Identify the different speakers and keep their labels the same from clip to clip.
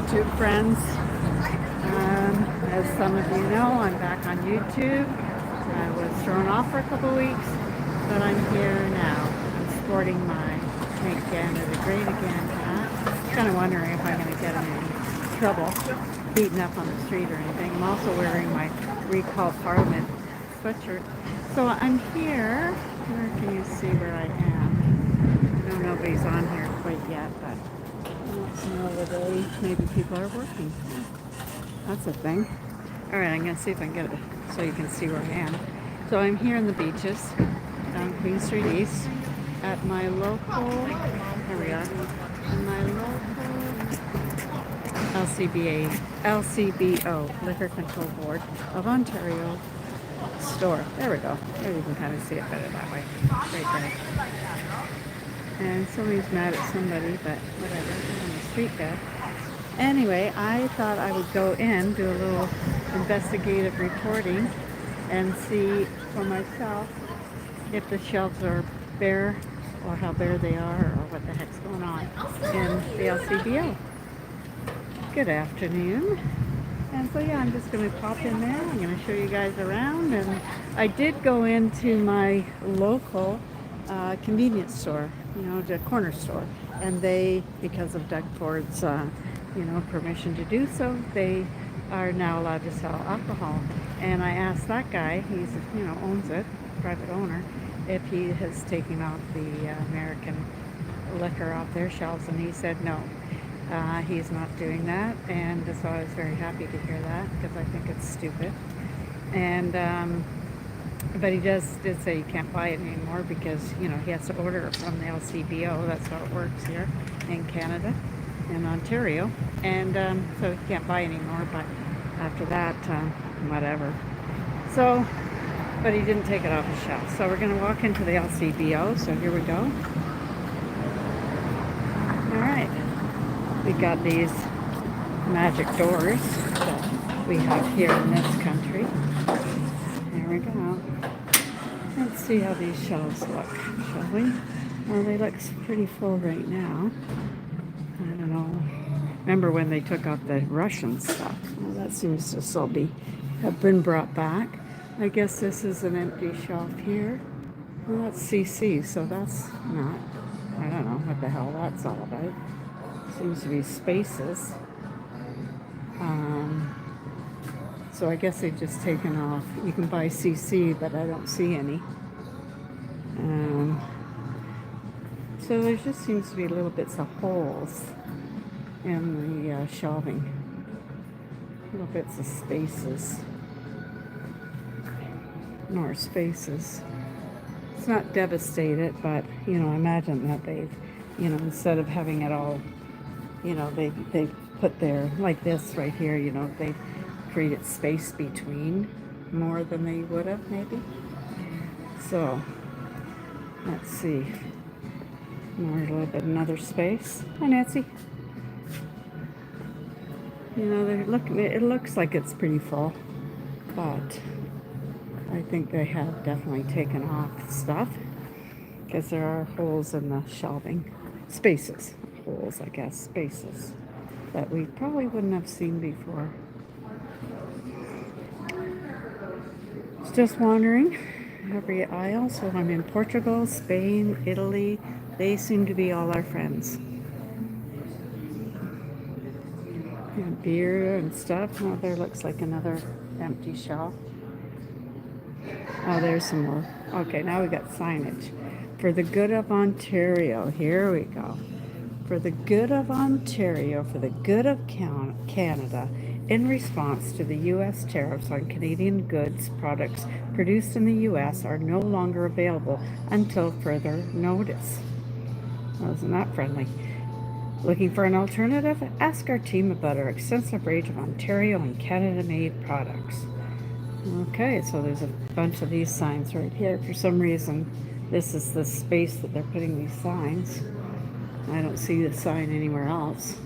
Speaker 1: YouTube friends. As some of you know, I'm back on YouTube. I was thrown off for a couple weeks, but I'm here now. I'm sporting my Make Canada Great Again hat. Kind of wondering if I'm going to get in any trouble, beaten up on the street or anything. I'm also wearing my Recall Parliament sweatshirt. So I'm here. Where can you see where I am? I know nobody's on here quite yet, but it's the middle of the day. Maybe people are working. That's a thing. All right, I'm going to see if I can get it so you can see where I am. So I'm here in the beaches down Queen Street East at my local, here we are, in my local LCBO, Liquor Control Board of Ontario store. There we go. There you can kind of see it better that way. Right there. And somebody's mad at somebody, but whatever, they're on the street there. Anyway, I thought I would go in, do a little investigative reporting, and see for myself if the shelves are bare, or how bare they are, or what the heck's going on in the LCBO. Good afternoon. And so yeah, I'm just going to pop in there. I'm going to show you guys around. And I did go into my local convenience store, the corner store. And they, because of Doug Ford's, permission to do so, they are now allowed to sell alcohol. And I asked that guy, he's, owns it, private owner, if he has taken off the American liquor off their shelves. And he said no. He's not doing that, and so I was very happy to hear that because I think it's stupid. And but he did say you can't buy it anymore because he has to order it from the LCBO. That's how it works here in Canada, in Ontario, and so he can't buy anymore. But after that, whatever. So, but he didn't take it off the shelf. So we're going to walk into the LCBO. So here we go. All right. We got these magic doors that we have here in this country. There we go. Let's see how these shelves look, shall we? Well, they look pretty full right now. I don't know. Remember when they took off the Russian stuff? Well, that seems to still have been brought back. I guess this is an empty shelf here. Well, that's CC, so that's not. I don't know what the hell that's all about. Seems to be spaces. So I guess they've just taken off. You can buy CC, but I don't see any. So there just seems to be little bits of holes in the shelving. Little bits of spaces. More spaces. It's not devastated, but I imagine that they've, instead of having it all, they put their, like this right here, they created space between more than they would have maybe. So let's see. More, a little bit another space. Hi, Nancy. It looks like it's pretty full, but I think they have definitely taken off stuff because there are holes in the shelving. Spaces. Holes, I guess. Spaces that we probably wouldn't have seen before. It's just wandering every aisle. So I'm in Portugal, Spain, Italy. They seem to be all our friends. And beer and stuff. Oh, there looks like another empty shelf. Oh, there's some more. Okay, now we got signage. For the good of Ontario. Here we go. For the good of Ontario, for the good of Canada, in response to the U.S. tariffs on Canadian goods, products produced in the U.S. are no longer available until further notice. Well, isn't that friendly? Looking for an alternative? Ask our team about our extensive range of Ontario and Canada-made products. Okay, so there's a bunch of these signs right here. For some reason, this is the space that they're putting these signs. I don't see the sign anywhere else.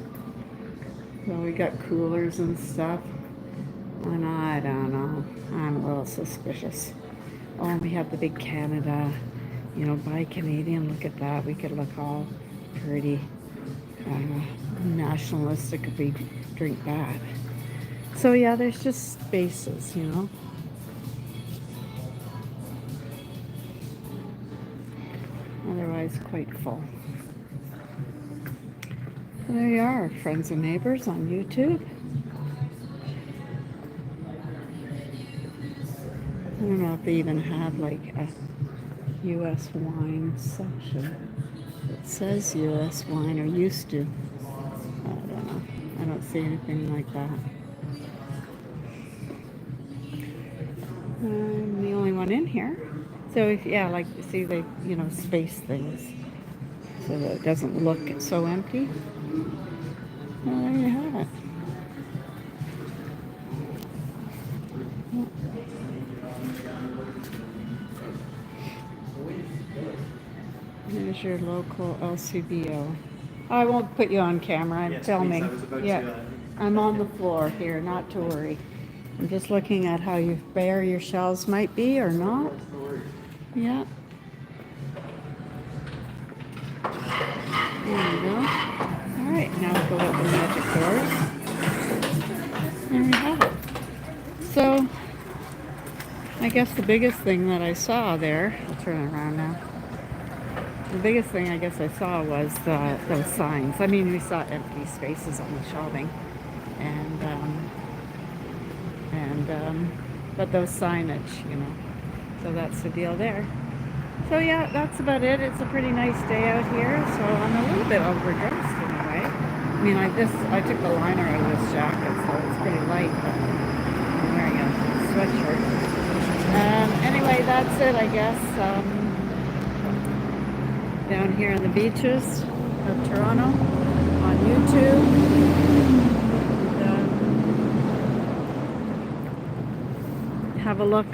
Speaker 1: So we got coolers and stuff. And I don't know. I'm a little suspicious. Oh, and we have the big Canada, buy Canadian. Look at that. We could look all pretty. No, nationalistic if we drink that. So yeah, there's just spaces, you know. Otherwise quite full. There you are, friends and neighbors on YouTube. I don't know if they even have like a U.S. wine section. It says U.S. wine, or used to. I don't know. I don't see anything like that. I'm the only one in here. So if, yeah, like, see, they, you know, space things so that it doesn't look so empty. Well, there you have it. There's your local LCBO. I won't put you on camera. I'm filming. Yeah, I'm on the floor here, not to worry. I'm just looking at how bare your shelves might be or not. Yeah. There you go. All right, now we'll go up the magic doors. There we have it. So, I guess the biggest thing that I saw there, I'll turn it around now. The biggest thing I guess I saw was those signs. I mean, we saw empty spaces on the shelving, but those signage, you know. So that's the deal there. So yeah, that's about it. It's a pretty nice day out here. So I'm a little bit overdressed in a way. I mean, I took the liner out of this jacket, so it's pretty light. But I'm wearing a sweatshirt. Anyway, that's it, I guess. Down here on the beaches of Toronto on YouTube. Have a look.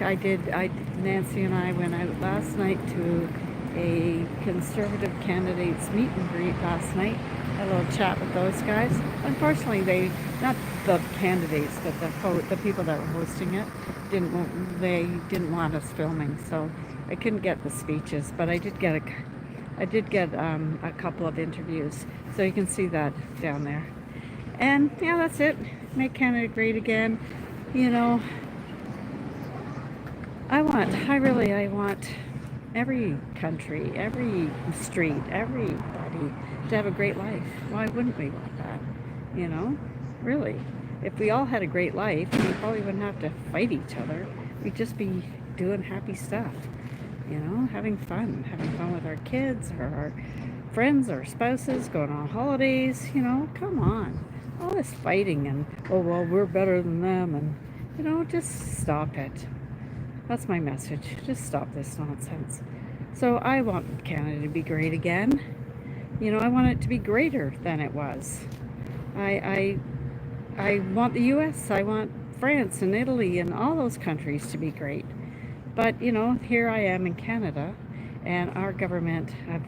Speaker 1: Nancy and I went out last night to a Conservative candidates meet and greet last night. Had a little chat with those guys. Unfortunately, not the candidates, but the people that were hosting it, didn't want us filming, so I couldn't get the speeches, but I did get a couple of interviews, so you can see that down there. And yeah, that's it. Make Canada great again. You know, I want every country, every street, everybody to have a great life. Why wouldn't we want that? You know, really. If we all had a great life, we probably wouldn't have to fight each other. We'd just be doing happy stuff. You know, having fun with our kids or our friends or spouses, going on holidays. You know, come on. All this fighting and, oh, well, we're better than them, and, you know, just stop it. That's my message. Just stop this nonsense. So I want Canada to be great again. You know, I want it to be greater than it was. I want the U.S., I want France and Italy and all those countries to be great. But, you know, here I am in Canada, and our government have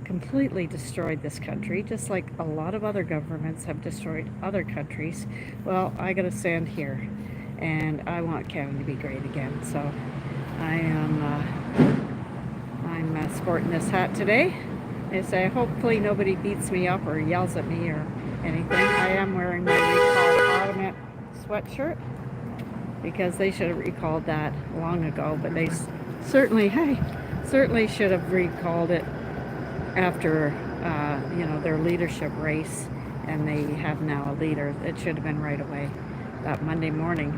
Speaker 1: completely destroyed this country, just like a lot of other governments have destroyed other countries. Well, I gotta stand here, and I want Canada to be great again. So I'm sporting this hat today. I say hopefully nobody beats me up or yells at me or anything. I am wearing my recalled Automat sweatshirt because they should have recalled that long ago, but they certainly should have recalled it after you know, their leadership race, and they have now a leader. It should have been right away. That Monday morning,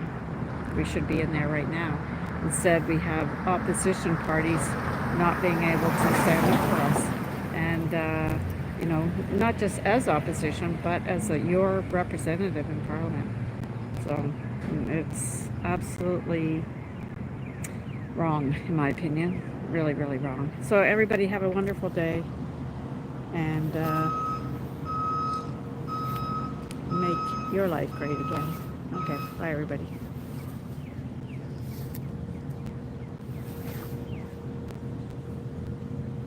Speaker 1: we should be in there right now. Instead, we have opposition parties not being able to stand up for us. And, you know, not just as opposition, but as your representative in Parliament. So it's absolutely wrong, in my opinion. Really, really wrong. So everybody have a wonderful day, and make your life great again. Okay, bye everybody.